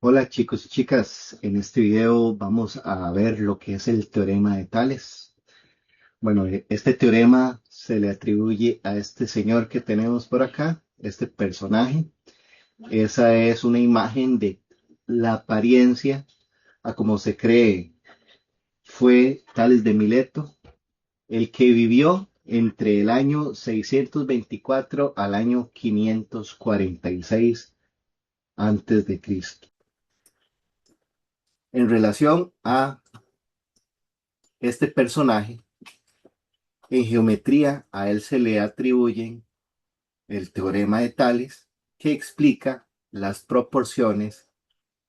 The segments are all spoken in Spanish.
Hola chicos y chicas, en este video vamos a ver lo que es el teorema de Tales. Bueno, este teorema se le atribuye a este señor que tenemos por acá, este personaje. Esa es una imagen de la apariencia a como se cree fue Tales de Mileto, el que vivió entre el año 624 al año 546 antes de Cristo. En relación a este personaje, en geometría a él se le atribuyen el teorema de Tales, que explica las proporciones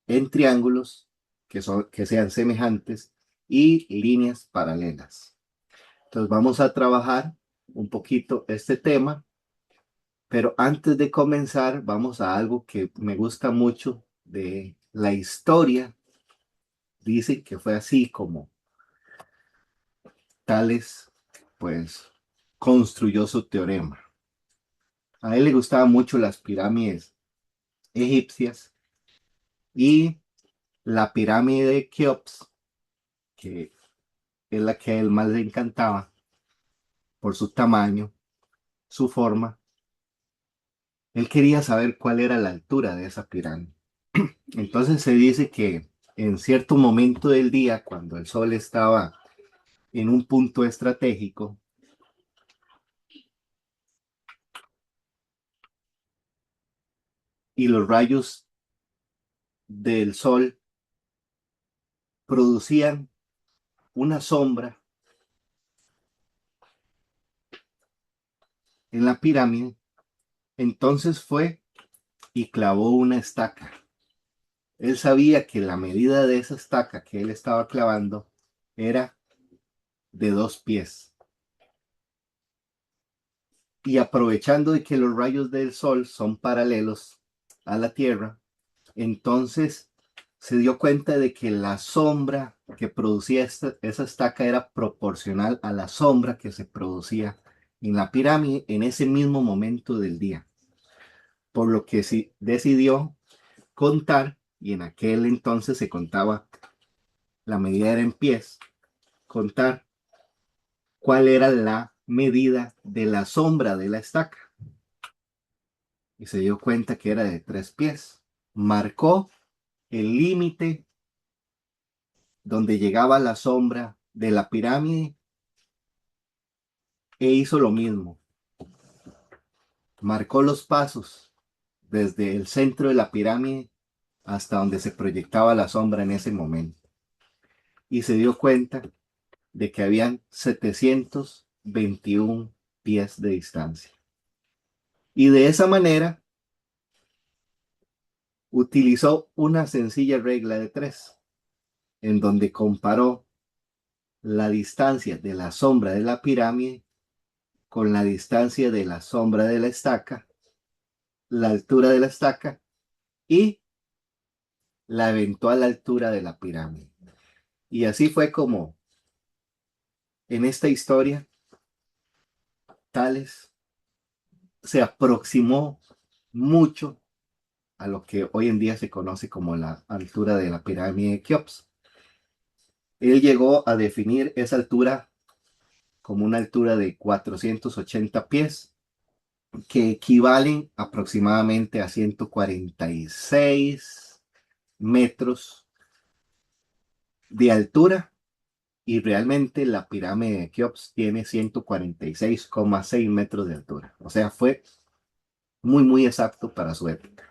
en triángulos que sean semejantes y líneas paralelas. Entonces vamos a trabajar un poquito este tema, pero antes de comenzar vamos a algo que me gusta mucho de la historia. Dice que fue así como Tales pues construyó su teorema. A él le gustaban mucho las pirámides egipcias y la pirámide de Keops, que es la que a él más le encantaba por su tamaño, su forma. Él quería saber cuál era la altura de esa pirámide. Entonces se dice que en cierto momento del día, cuando el sol estaba en un punto estratégico y los rayos del sol producían una sombra en la pirámide, entonces fue y clavó una estaca. Él sabía que la medida de esa estaca que él estaba clavando era de 2 pies. Y aprovechando de que los rayos del sol son paralelos a la Tierra, entonces se dio cuenta de que la sombra que producía esa estaca era proporcional a la sombra que se producía en la pirámide en ese mismo momento del día. Por lo que sí decidió contar, y en aquel entonces se contaba, la medida era en pies, contar cuál era la medida de la sombra de la estaca. Y se dio cuenta que era de 3 pies. Marcó el límite donde llegaba la sombra de la pirámide e hizo lo mismo. Marcó los pasos desde el centro de la pirámide hasta donde se proyectaba la sombra en ese momento. Y se dio cuenta de que habían 721 pies de distancia. Y de esa manera utilizó una sencilla regla de 3, en donde comparó la distancia de la sombra de la pirámide con la distancia de la sombra de la estaca, la altura de la estaca y la eventual altura de la pirámide. Y así fue como en esta historia Tales se aproximó mucho a lo que hoy en día se conoce como la altura de la pirámide de Keops. Él llegó a definir esa altura como una altura de 480 pies, que equivalen aproximadamente a 146 metros de altura, y realmente la pirámide de Keops tiene 146,6 metros de altura. O sea, fue muy, muy exacto para su época.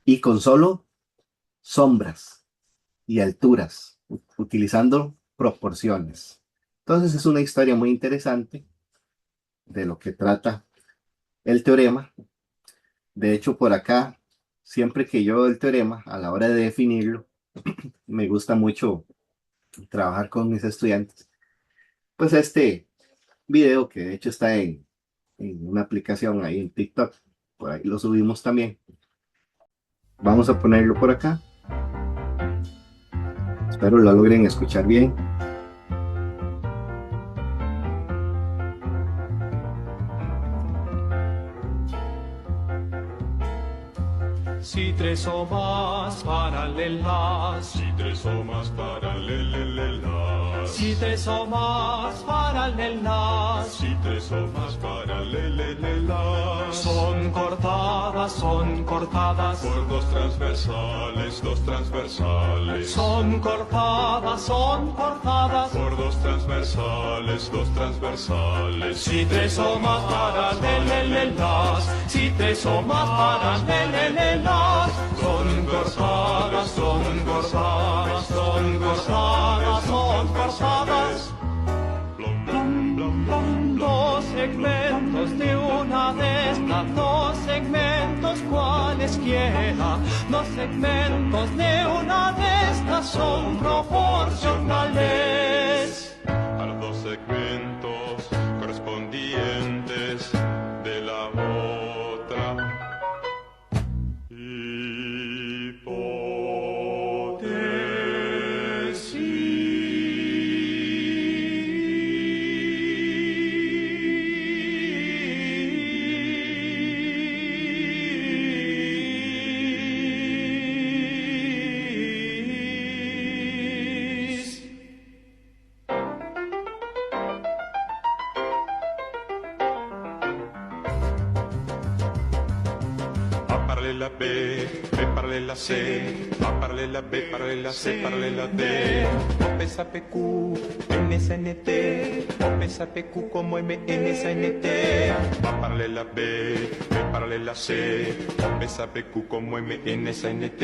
Y con solo sombras y alturas, utilizando proporciones. Entonces es una historia muy interesante de lo que trata el teorema. De hecho, por acá, siempre que yo veo el teorema, a la hora de definirlo, me gusta mucho trabajar con mis estudiantes. Pues este video, que de hecho está en una aplicación ahí en TikTok, por ahí lo subimos también. Vamos a ponerlo por acá. Espero lo logren escuchar bien. Si tres o más paralelas, Si tres o más paralelas, si tres o más paralelas, si tres o más paralelas, son cortadas por dos transversales, dos transversales, son cortadas por dos transversales, dos transversales. si tres o más paralelas, si tres o más paralelas, son cortadas, son cortadas, son cortadas, son cortadas. Blom, blom, blom, blom, blom. Dos segmentos de una de estas, dos segmentos cualesquiera, dos segmentos de una de estas son proporcionales A los dos segmentos correspondientes de la otra hipótesis. A paralela B, B paralela C, A paralela B, paralela C, paralela D. O pesa PQ, MSNT, O pesa PQ como MNSNT. A paralela B, B paralela C, O pesa PQ como MNSNT.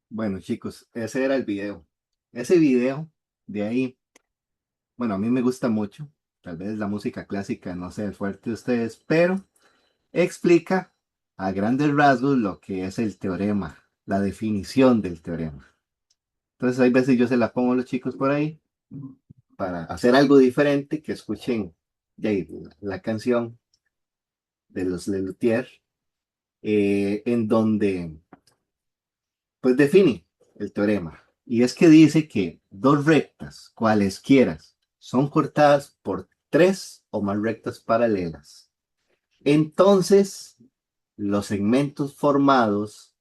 Bueno, chicos, ese era el video. Ese video de ahí, bueno, a mí me gusta mucho. Tal vez la música clásica no sea el fuerte de ustedes, pero explica a grandes rasgos lo que es el teorema, la definición del teorema. Entonces, hay veces yo se la pongo a los chicos por ahí para hacer algo diferente, que escuchen ya ahí, la canción de los Lelutier, en donde pues define el teorema. Y es que dice que dos rectas, cualesquiera, son cortadas por tres o más rectas paralelas. Entonces, los segmentos formados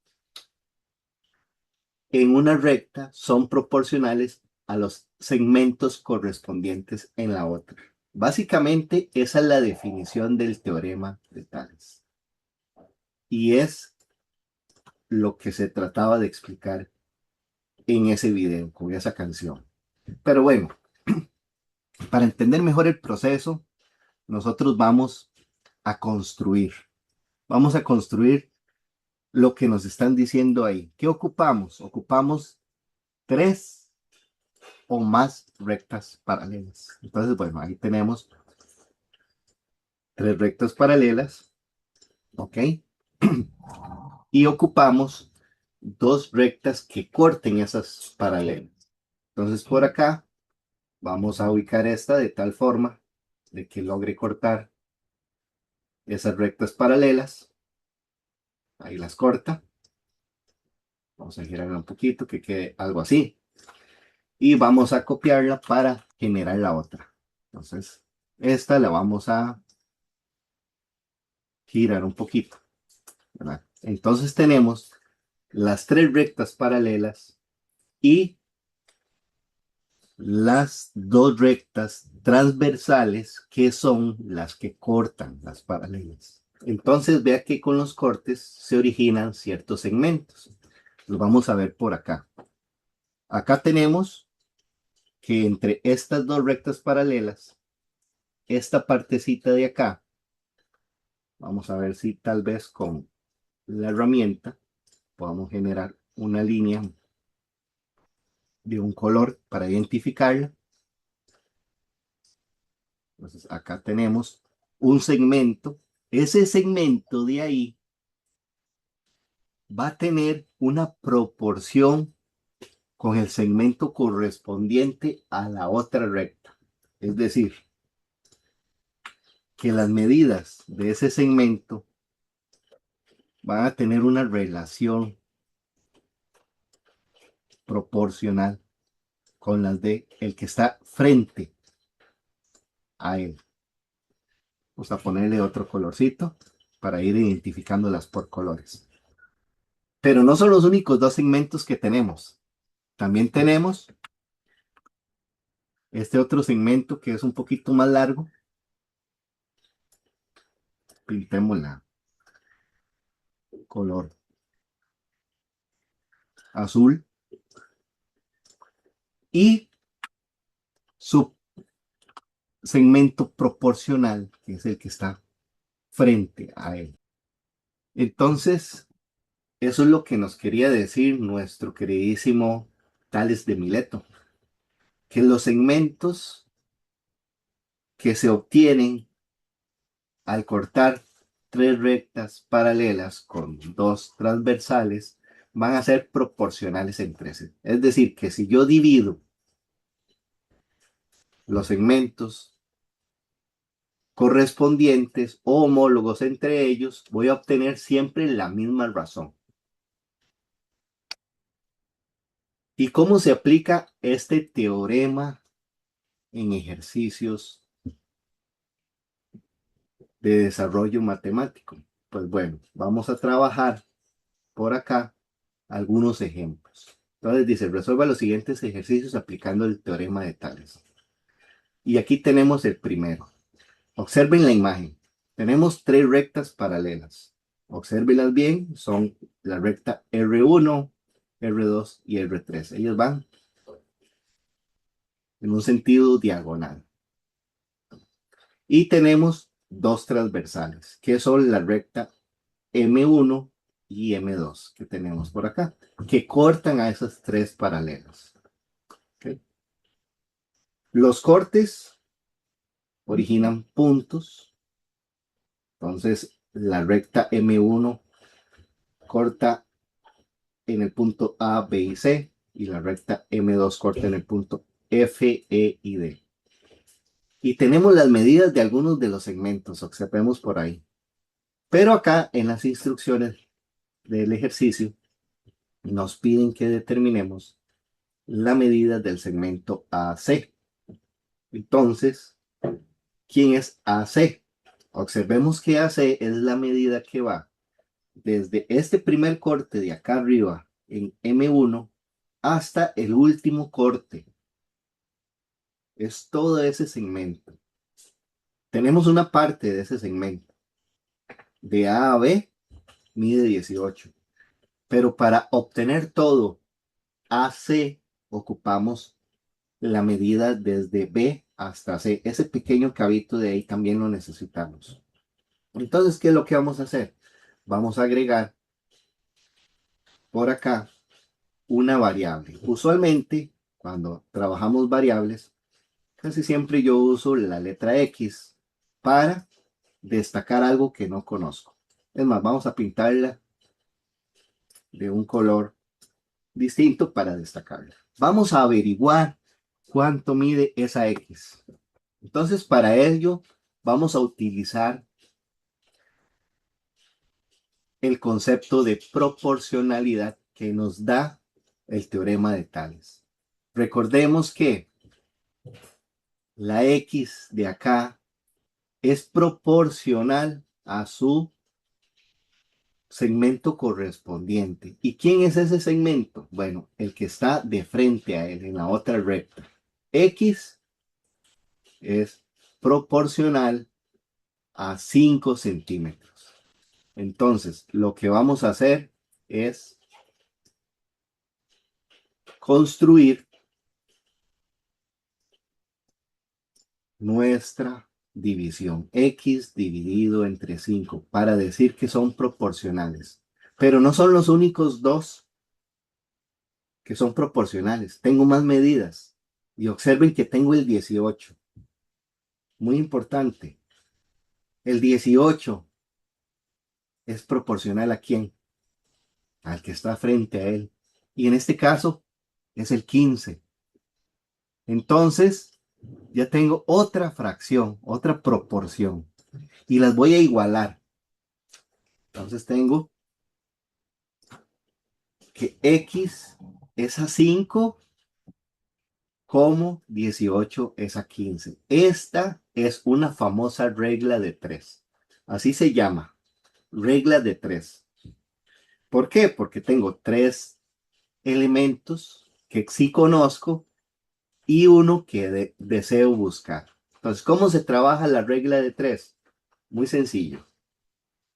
en una recta son proporcionales a los segmentos correspondientes en la otra. Básicamente, esa es la definición del teorema de Tales. Y es lo que se trataba de explicar en ese video, con esa canción. Pero bueno, para entender mejor el proceso, nosotros vamos a construir. Vamos a construir lo que nos están diciendo ahí. ¿Qué ocupamos? Ocupamos tres o más rectas paralelas. Entonces, bueno, ahí tenemos tres rectas paralelas. ¿Ok? Y ocupamos dos rectas que corten esas paralelas. Entonces, por acá vamos a ubicar esta de tal forma de que logre cortar esas rectas paralelas. Ahí las corta. Vamos a girarla un poquito, que quede algo así. Y vamos a copiarla para generar la otra. Entonces, esta la vamos a girar un poquito, ¿verdad? Entonces tenemos las tres rectas paralelas y las dos rectas transversales, que son las que cortan las paralelas. Entonces vea que con los cortes se originan ciertos segmentos. Los vamos a ver por acá. Acá tenemos que entre estas dos rectas paralelas, esta partecita de acá, vamos a ver si tal vez con la herramienta podamos generar una línea de un color para identificarla. Entonces acá tenemos un segmento. Ese segmento de ahí va a tener una proporción con el segmento correspondiente a la otra recta. Es decir, que las medidas de ese segmento van a tener una relación proporcional con las de el que está frente a él. Vamos a ponerle otro colorcito para ir identificándolas por colores. Pero no son los únicos dos segmentos que tenemos. También tenemos este otro segmento que es un poquito más largo. Pintémosla color azul. Y su segmento proporcional, que es el que está frente a él. Entonces, eso es lo que nos quería decir nuestro queridísimo Tales de Mileto, que los segmentos que se obtienen al cortar tres rectas paralelas con dos transversales van a ser proporcionales entre sí. Es decir, que si yo divido los segmentos correspondientes o homólogos entre ellos, voy a obtener siempre la misma razón. ¿Y cómo se aplica este teorema en ejercicios de desarrollo matemático? Pues bueno, vamos a trabajar por acá algunos ejemplos. Entonces dice, resuelva los siguientes ejercicios aplicando el teorema de Tales. Y aquí tenemos el primero. Observen la imagen. Tenemos tres rectas paralelas. Obsérvenlas bien, son la recta R1, R2 y R3. Ellos van en un sentido diagonal. Y tenemos dos transversales, que son la recta M1 y M2, que tenemos por acá, que cortan a esas tres paralelas. ¿Okay? Los cortes originan puntos. Entonces, la recta M1 corta en el punto A, B y C, y la recta M2 corta en el punto F, E y D. Y tenemos las medidas de algunos de los segmentos, observemos por ahí. Pero acá en las instrucciones del ejercicio nos piden que determinemos la medida del segmento AC. Entonces, ¿quién es AC? Observemos que AC es la medida que va desde este primer corte de acá arriba en M1 hasta el último corte. Es todo ese segmento. Tenemos una parte de ese segmento. De A a B mide 18. Pero para obtener todo AC ocupamos la medida desde B hasta C. Ese pequeño cabito de ahí también lo necesitamos. Entonces, ¿qué es lo que vamos a hacer? Vamos a agregar por acá una variable. Usualmente, cuando trabajamos variables, casi siempre yo uso la letra X para destacar algo que no conozco. Es más, vamos a pintarla de un color distinto para destacarla. Vamos a averiguar cuánto mide esa X. Entonces, para ello, vamos a utilizar el concepto de proporcionalidad que nos da el teorema de Tales. Recordemos que la X de acá es proporcional a su segmento correspondiente. ¿Y quién es ese segmento? Bueno, el que está de frente a él en la otra recta. X es proporcional a 5 centímetros. Entonces, lo que vamos a hacer es construir nuestra división. X dividido entre 5 para decir que son proporcionales. Pero no son los únicos dos que son proporcionales. Tengo más medidas. Y observen que tengo el 18. Muy importante. El 18 es proporcional ¿a quién? Al que está frente a él. Y en este caso es el 15. Entonces, ya tengo otra fracción, otra proporción. Y las voy a igualar. Entonces tengo que X es a 5 como 18 es a 15. Esta es una famosa regla de 3. Así se llama, regla de 3. ¿Por qué? Porque tengo 3 elementos que sí conozco y uno que deseo buscar. Entonces, ¿cómo se trabaja la regla de 3? Muy sencillo.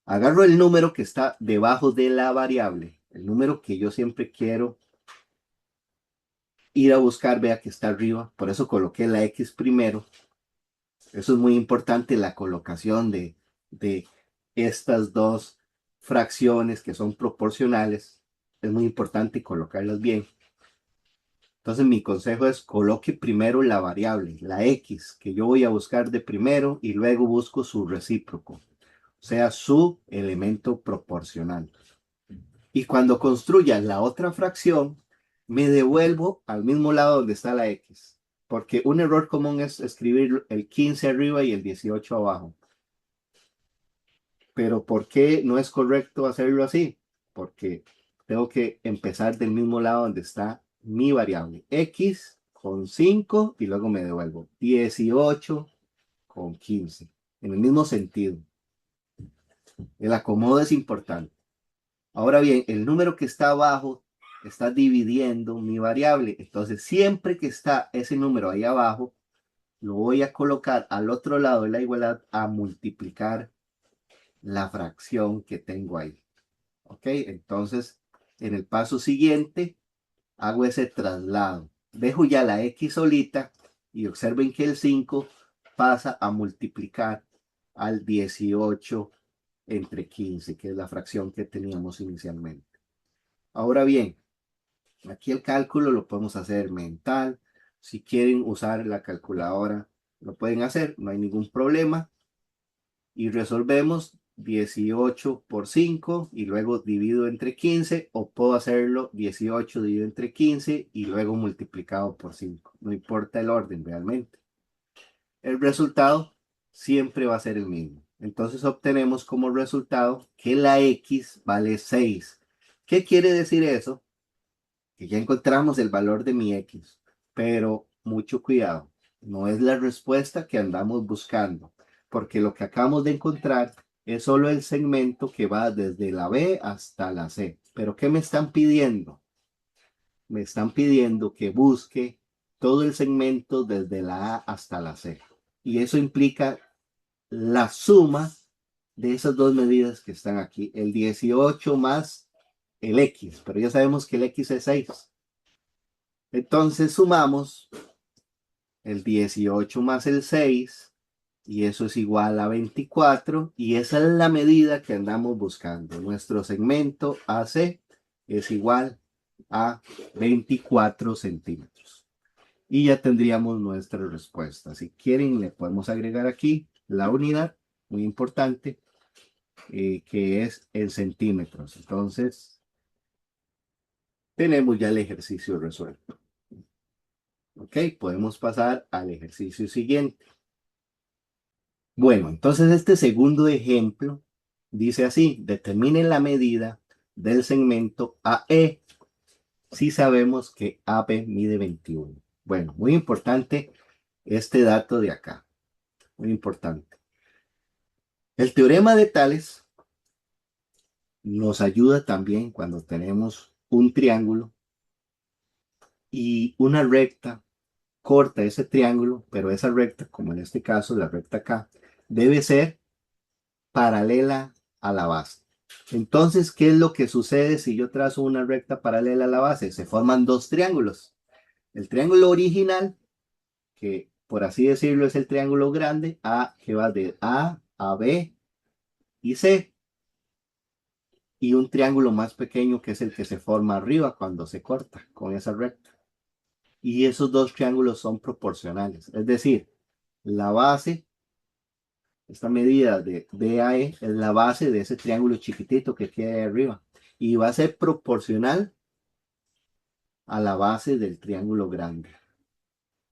Agarro el número que está debajo de la variable, el número que yo siempre quiero ir a buscar, vea que está arriba, por eso coloqué la X primero. Eso es muy importante, la colocación de estas dos fracciones que son proporcionales. Es muy importante colocarlas bien. Entonces mi consejo es coloque primero la variable, la X, que yo voy a buscar de primero y luego busco su recíproco, o sea, su elemento proporcional. Y cuando construya la otra fracción, me devuelvo al mismo lado donde está la X. Porque un error común es escribir el 15 arriba y el 18 abajo. Pero ¿por qué no es correcto hacerlo así? Porque tengo que empezar del mismo lado donde está mi variable. X con 5 y luego me devuelvo. 18 con 15. En el mismo sentido. El acomodo es importante. Ahora bien, el número que está abajo está dividiendo mi variable. Entonces, siempre que está ese número ahí abajo, lo voy a colocar al otro lado de la igualdad a multiplicar la fracción que tengo ahí. ¿Ok? Entonces, en el paso siguiente, hago ese traslado. Dejo ya la X solita y observen que el 5 pasa a multiplicar al 18 entre 15, que es la fracción que teníamos inicialmente. Ahora bien, aquí el cálculo lo podemos hacer mental. Si quieren usar la calculadora, lo pueden hacer, no hay ningún problema. Y resolvemos 18 por 5 y luego divido entre 15, o puedo hacerlo 18 dividido entre 15 y luego multiplicado por 5. No importa el orden realmente. El resultado siempre va a ser el mismo. Entonces obtenemos como resultado que la X vale 6. ¿Qué quiere decir eso? Que ya encontramos el valor de mi X, pero mucho cuidado, no es la respuesta que andamos buscando, porque lo que acabamos de encontrar es solo el segmento que va desde la B hasta la C. ¿Pero qué me están pidiendo? Me están pidiendo que busque todo el segmento desde la A hasta la C. Y eso implica la suma de esas dos medidas que están aquí, el 18 más el X, pero ya sabemos que el X es 6. Entonces sumamos el 18 más el 6 y eso es igual a 24 y esa es la medida que andamos buscando. Nuestro segmento AC es igual a 24 centímetros. Y ya tendríamos nuestra respuesta. Si quieren, le podemos agregar aquí la unidad, muy importante, que es en centímetros. Entonces, tenemos ya el ejercicio resuelto. Ok, podemos pasar al ejercicio siguiente. Bueno, entonces este segundo ejemplo dice así: determine la medida del segmento AE si sabemos que AB mide 21. Bueno, muy importante este dato de acá, muy importante. El teorema de Tales nos ayuda también cuando tenemos un triángulo y una recta corta ese triángulo, pero esa recta, como en este caso la recta acá, debe ser paralela a la base. Entonces, ¿qué es lo que sucede si yo trazo una recta paralela a la base? Se forman dos triángulos. El triángulo original, que por así decirlo es el triángulo grande, A, que va de A a B y C, y un triángulo más pequeño que es el que se forma arriba cuando se corta con esa recta. Y esos dos triángulos son proporcionales, es decir, la base, esta medida de DAE es la base de ese triángulo chiquitito que queda ahí arriba y va a ser proporcional a la base del triángulo grande.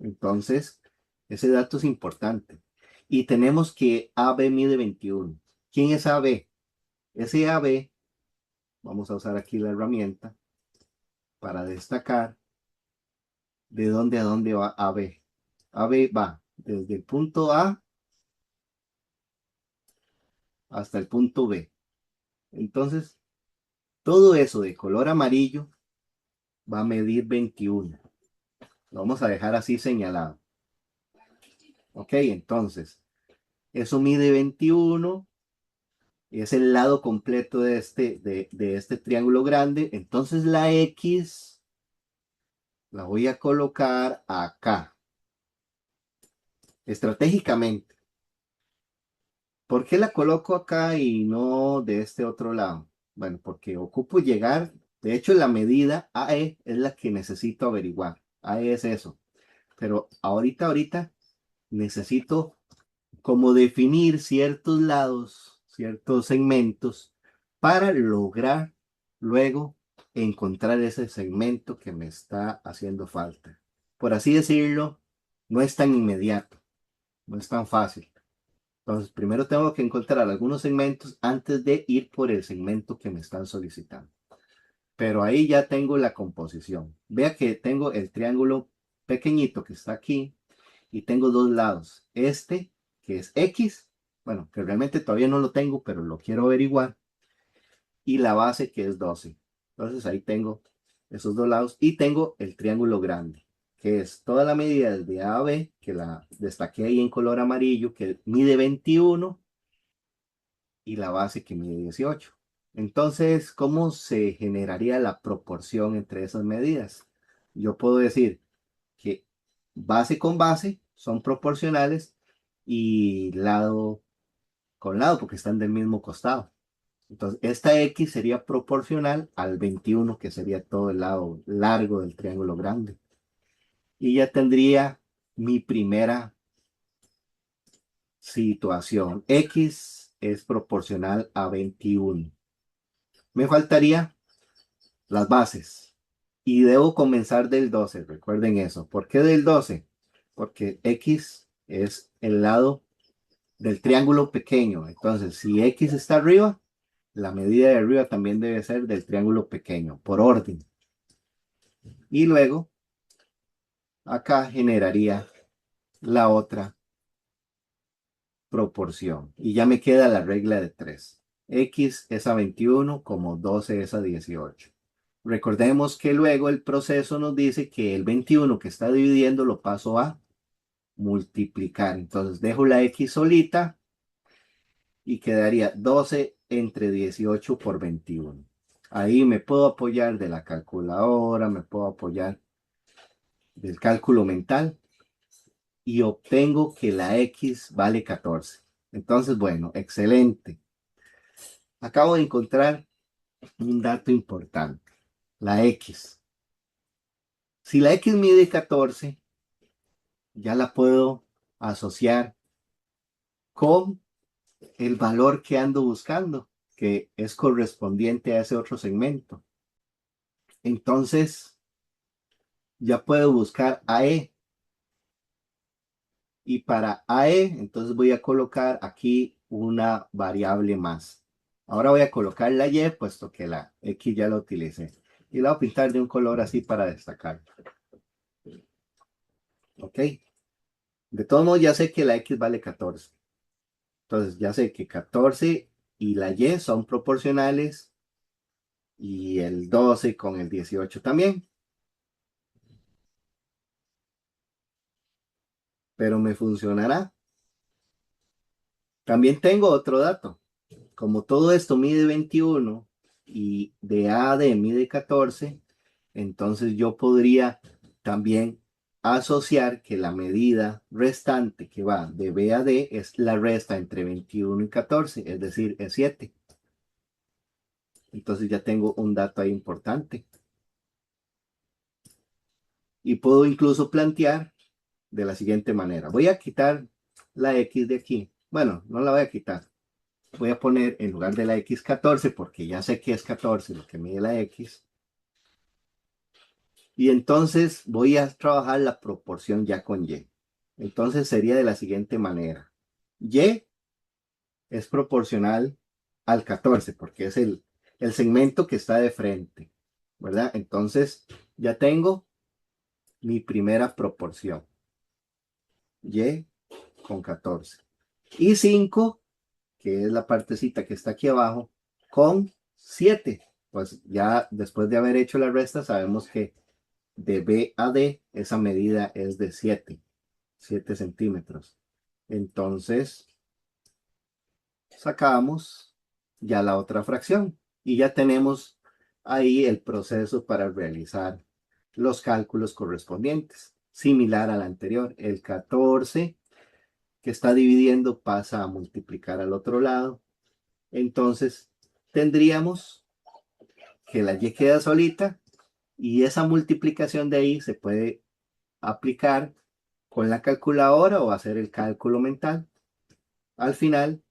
Entonces, ese dato es importante. Y tenemos que AB mide 21. ¿Quién es AB? Ese AB, vamos a usar aquí la herramienta para destacar, ¿De dónde a dónde va AB? AB va desde el punto A hasta el punto B. Entonces, todo eso de color amarillo va a medir 21. Lo vamos a dejar así señalado. Ok, entonces, eso mide 21. Es el lado completo de este triángulo grande. Entonces la X la voy a colocar acá, estratégicamente. ¿Por qué la coloco acá y no de este otro lado? Bueno, porque ocupo llegar, de hecho la medida AE es la que necesito averiguar. AE es eso. Pero ahorita necesito como definir ciertos lados, ciertos segmentos para lograr luego encontrar ese segmento que me está haciendo falta. Por así decirlo, no es tan inmediato, no es tan fácil. Entonces, primero tengo que encontrar algunos segmentos antes de ir por el segmento que me están solicitando. Pero ahí ya tengo la composición. Vea que tengo el triángulo pequeñito que está aquí y tengo dos lados. Este, que es X, bueno, que realmente todavía no lo tengo, pero lo quiero averiguar. Y la base, que es 12. Entonces ahí tengo esos dos lados. Y tengo el triángulo grande, que es toda la medida desde A a B, que la destaqué ahí en color amarillo, que mide 21, y la base que mide 18. Entonces, ¿cómo se generaría la proporción entre esas medidas? Yo puedo decir que base con base son proporcionales y lado con lado, porque están del mismo costado. Entonces, esta X sería proporcional al 21, que sería todo el lado largo del triángulo grande. Y ya tendría mi primera situación. X es proporcional a 21. Me faltaría las bases. Y debo comenzar del 12. Recuerden eso. ¿Por qué del 12? Porque X es el lado del triángulo pequeño. Entonces, si X está arriba, la medida de arriba también debe ser del triángulo pequeño, por orden. Y luego, acá generaría la otra proporción. Y ya me queda la regla de 3. X es a 21 como 12 es a 18. Recordemos que luego el proceso nos dice que el 21 que está dividiendo lo paso a multiplicar. Entonces dejo la X solita y quedaría 12 entre 18 por 21. Ahí me puedo apoyar de la calculadora, me puedo apoyar del cálculo mental y obtengo que la X vale 14. Entonces, bueno, excelente. Acabo de encontrar un dato importante. La X. Si la X mide 14, ya la puedo asociar con el valor que ando buscando, que es correspondiente a ese otro segmento. Entonces, ya puedo buscar AE. Y para AE, entonces voy a colocar aquí una variable más. Ahora voy a colocar la Y, puesto que la X ya la utilicé. Y la voy a pintar de un color así para destacar. ¿Ok? De todos modos, ya sé que la X vale 14. Entonces, ya sé que 14 y la Y son proporcionales. Y el 12 con el 18 también. Pero me funcionará. También tengo otro dato. Como todo esto mide 21 y de A a D mide 14, entonces yo podría también asociar que la medida restante que va de B a D es la resta entre 21 y 14, es decir, es 7. Entonces ya tengo un dato ahí importante. Y puedo incluso plantear de la siguiente manera. Voy a quitar la X de aquí. Bueno, no la voy a quitar. Voy a poner en lugar de la X 14, porque ya sé que es 14 lo que mide la X. Y entonces voy a trabajar la proporción ya con Y. Entonces sería de la siguiente manera. Y es proporcional al 14, porque es el segmento que está de frente, ¿verdad? Entonces ya tengo mi primera proporción. Y con 14. Y 5, que es la partecita que está aquí abajo, con 7. Pues ya después de haber hecho la resta, sabemos que de B a D, esa medida es de 7 centímetros. Entonces, sacamos ya la otra fracción y ya tenemos ahí el proceso para realizar los cálculos correspondientes. Similar al anterior, el 14 que está dividiendo pasa a multiplicar al otro lado. Entonces, tendríamos que la y queda solita y esa multiplicación de ahí se puede aplicar con la calculadora o hacer el cálculo mental. Al final,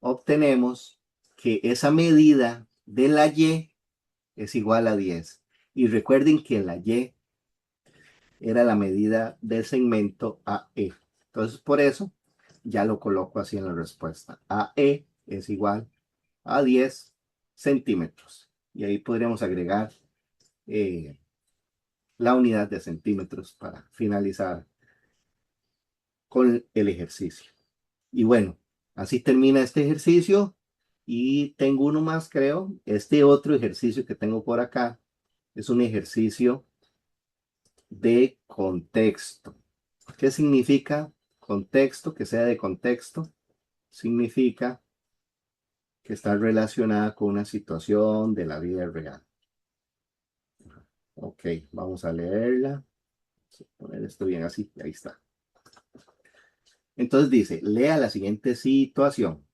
obtenemos que esa medida de la y es igual a 10. Y recuerden que la y era la medida del segmento AE. Entonces, por eso, ya lo coloco así en la respuesta. AE es igual a 10 centímetros. Y ahí podríamos agregar la unidad de centímetros para finalizar con el ejercicio. Y bueno, así termina este ejercicio. Y tengo uno más, creo. Este otro ejercicio que tengo por acá es un ejercicio de contexto. ¿Qué significa contexto? Que sea de contexto. Significa que está relacionada con una situación de la vida real. Ok, vamos a leerla. Vamos a poner esto bien así, ahí está. Entonces dice, lea la siguiente situación.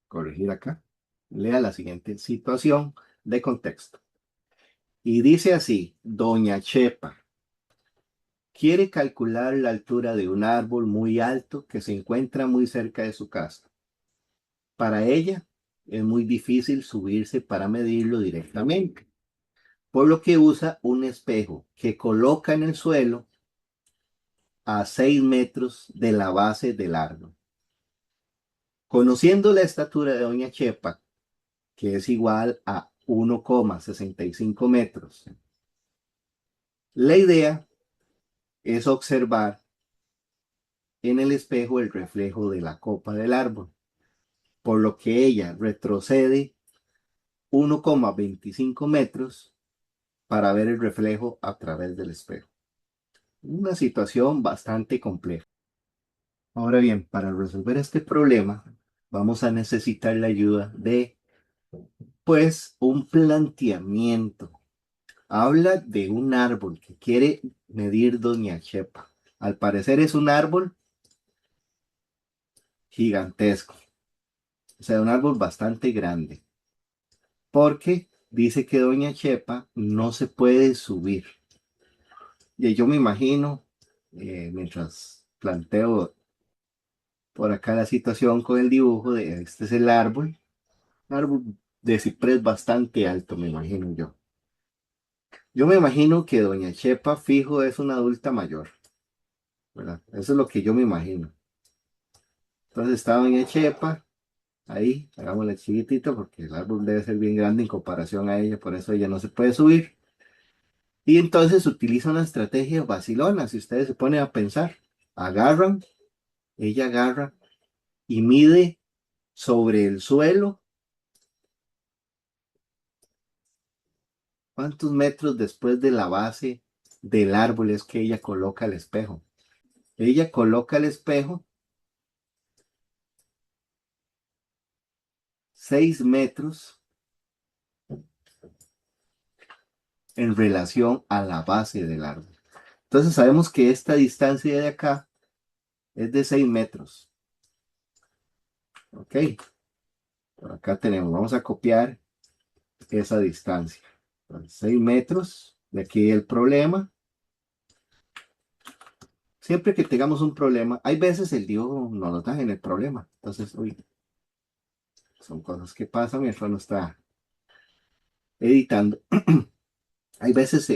Corregir acá. Lea la siguiente situación de contexto. Y dice así, doña Chepa quiere calcular la altura de un árbol muy alto que se encuentra muy cerca de su casa. Para ella es muy difícil subirse para medirlo directamente, por lo que usa un espejo que coloca en el suelo a 6 metros de la base del árbol. Conociendo la estatura de doña Chepa, que es igual a 1,65 metros, la idea es observar en el espejo el reflejo de la copa del árbol, por lo que ella retrocede 1,25 metros para ver el reflejo a través del espejo. Una situación bastante compleja. Ahora bien, para resolver este problema, vamos a necesitar la ayuda de, pues, un planteamiento. Habla de un árbol que quiere medir doña Chepa. Al parecer es un árbol gigantesco. O sea, un árbol bastante grande. Porque dice que doña Chepa no se puede subir. Y yo me imagino, mientras planteo por acá la situación con el dibujo, de este es el árbol. Un árbol de ciprés bastante alto, me imagino yo. Yo me imagino que doña Chepa fijo es una adulta mayor, ¿verdad? Eso es lo que yo me imagino. Entonces está doña Chepa ahí, hagámosle chiquitito porque el árbol debe ser bien grande en comparación a ella, por eso ella no se puede subir. Y entonces utiliza una estrategia vacilona, si ustedes se ponen a pensar. Ella agarra y mide sobre el suelo cuántos metros después de la base del árbol es que ella coloca el espejo. Ella coloca el espejo 6 metros en relación a la base del árbol. Entonces sabemos que esta distancia de acá es de 6 metros. Ok. Por acá tenemos, vamos a copiar esa distancia. 6 metros. De aquí el problema. Siempre que tengamos un problema, hay veces el dibujo no lo da en el problema. Entonces, uy, son cosas que pasan mientras uno está editando. Hay veces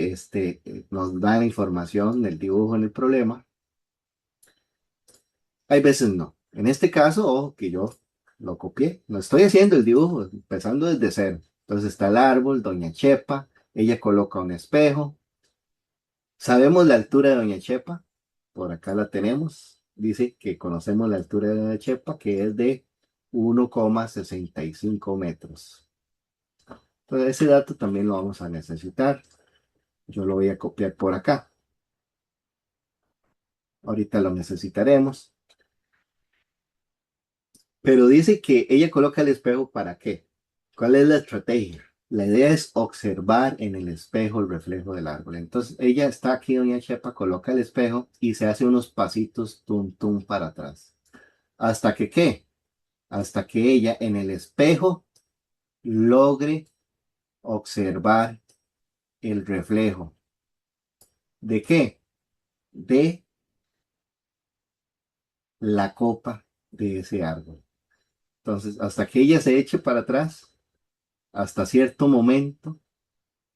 nos dan información del dibujo en el problema. Hay veces no. En este caso, ojo, que yo lo copié. No estoy haciendo el dibujo, empezando desde cero. Entonces está el árbol, doña Chepa, Ella coloca un espejo. Sabemos la altura de Doña Chepa. Por acá la tenemos. Dice que conocemos la altura de Doña Chepa, que es de 1,65 metros. Entonces ese dato también lo vamos a necesitar. Yo lo voy a copiar por acá. Ahorita lo necesitaremos. Pero dice que ella coloca el espejo ¿para qué? ¿Cuál es la estrategia? La idea es observar en el espejo el reflejo del árbol. Entonces ella está aquí, Doña Chepa, coloca el espejo y se hace unos pasitos tum tum para atrás. ¿Hasta que qué? Hasta que ella en el espejo logre observar el reflejo. ¿De qué? De la copa de ese árbol. Entonces, hasta que ella se eche para atrás, hasta cierto momento,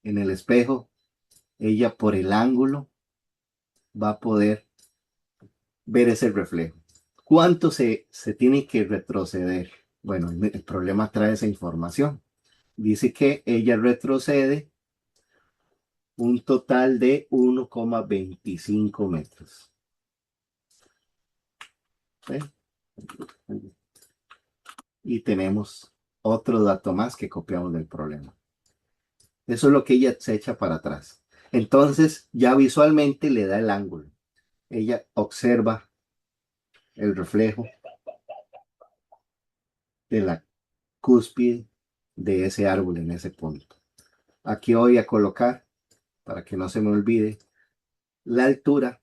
en el espejo, ella por el ángulo va a poder ver ese reflejo. ¿Cuánto se tiene que retroceder? Bueno, el problema trae esa información. Dice que ella retrocede un total de 1,25 metros. ¿Eh? Y tenemos otro dato más que copiamos del problema. Eso es lo que ella se echa para atrás. Entonces ya visualmente le da el ángulo. Ella observa el reflejo de la cúspide de ese árbol en ese punto. Aquí voy a colocar, para que no se me olvide, la altura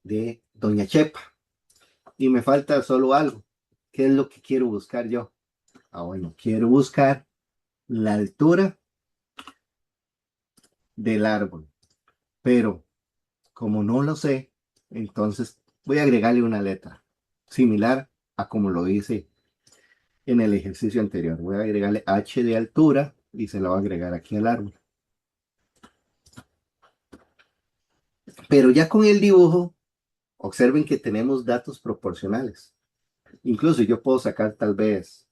de Doña Chepa. Y me falta solo algo. ¿Qué es lo que quiero buscar yo? Bueno, quiero buscar la altura del árbol. Pero como no lo sé, entonces voy a agregarle una letra similar a como lo hice en el ejercicio anterior. Voy a agregarle h de altura y se la voy a agregar aquí al árbol. Pero ya con el dibujo, observen que tenemos datos proporcionales. Incluso yo puedo sacar tal vez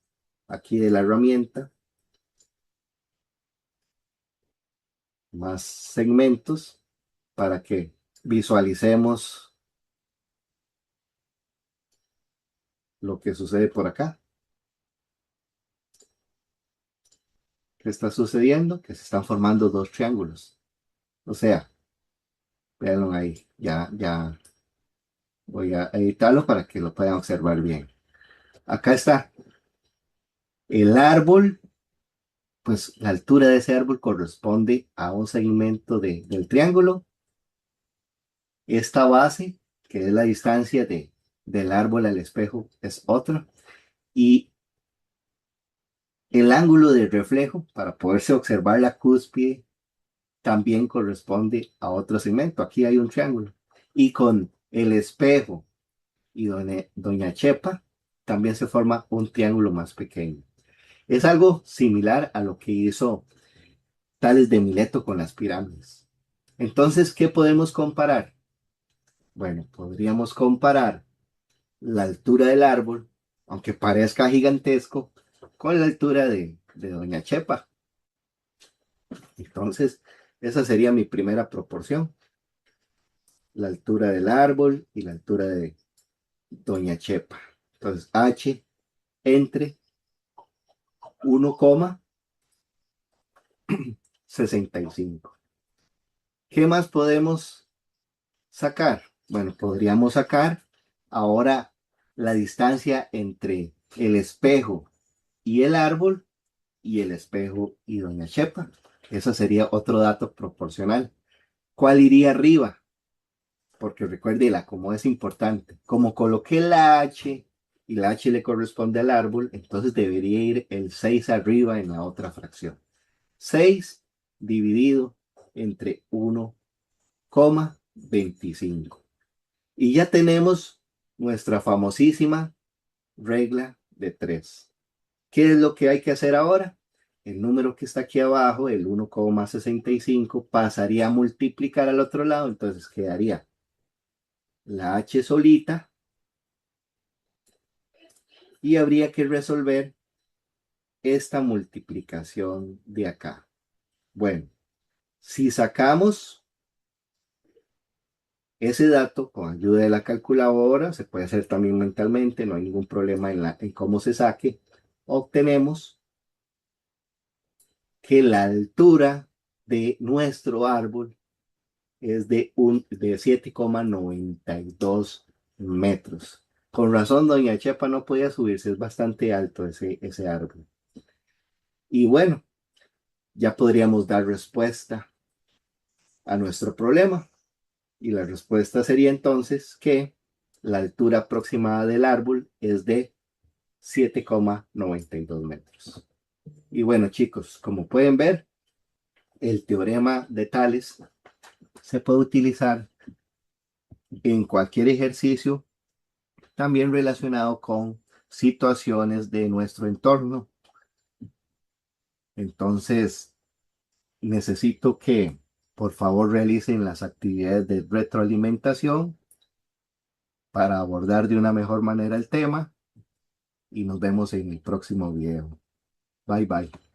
aquí de la herramienta más segmentos para que visualicemos lo que sucede por acá. ¿Qué está sucediendo? Que se están formando dos triángulos. O sea, véanlo ahí. Ya voy a editarlo para que lo puedan observar bien. Acá está el árbol. Pues la altura de ese árbol corresponde a un segmento del triángulo. Esta base, que es la distancia del árbol al espejo, es otra. Y el ángulo de reflejo, para poderse observar la cúspide, también corresponde a otro segmento. Aquí hay un triángulo. Y con el espejo y Doña Chepa, también se forma un triángulo más pequeño. Es algo similar a lo que hizo Tales de Mileto con las pirámides. Entonces, ¿qué podemos comparar? Bueno, podríamos comparar la altura del árbol, aunque parezca gigantesco, con la altura de Doña Chepa. Entonces, esa sería mi primera proporción. La altura del árbol y la altura de Doña Chepa. Entonces, H entre 1,65. ¿Qué más podemos sacar? Bueno, podríamos sacar ahora la distancia entre el espejo y el árbol y el espejo y Doña Chepa. Eso sería otro dato proporcional. ¿Cuál iría arriba? Porque recuerde, la como es importante. Como coloqué la H y la H le corresponde al árbol, entonces debería ir el 6 arriba en la otra fracción. 6 dividido entre 1,25. Y ya tenemos nuestra famosísima regla de 3. ¿Qué es lo que hay que hacer ahora? El número que está aquí abajo, el 1,65, pasaría a multiplicar al otro lado, entonces quedaría la H solita y habría que resolver esta multiplicación de acá. Bueno, si sacamos ese dato con ayuda de la calculadora, se puede hacer también mentalmente, no hay ningún problema en cómo se saque, obtenemos que la altura de nuestro árbol es de 7,92 metros. Con razón, doña Chepa no podía subirse, es bastante alto ese árbol. Y bueno, ya podríamos dar respuesta a nuestro problema. Y la respuesta sería entonces que la altura aproximada del árbol es de 7,92 metros. Y bueno, chicos, como pueden ver, el teorema de Tales se puede utilizar en cualquier ejercicio, también relacionado con situaciones de nuestro entorno. Entonces, necesito que por favor realicen las actividades de retroalimentación para abordar de una mejor manera el tema y nos vemos en el próximo video. Bye bye.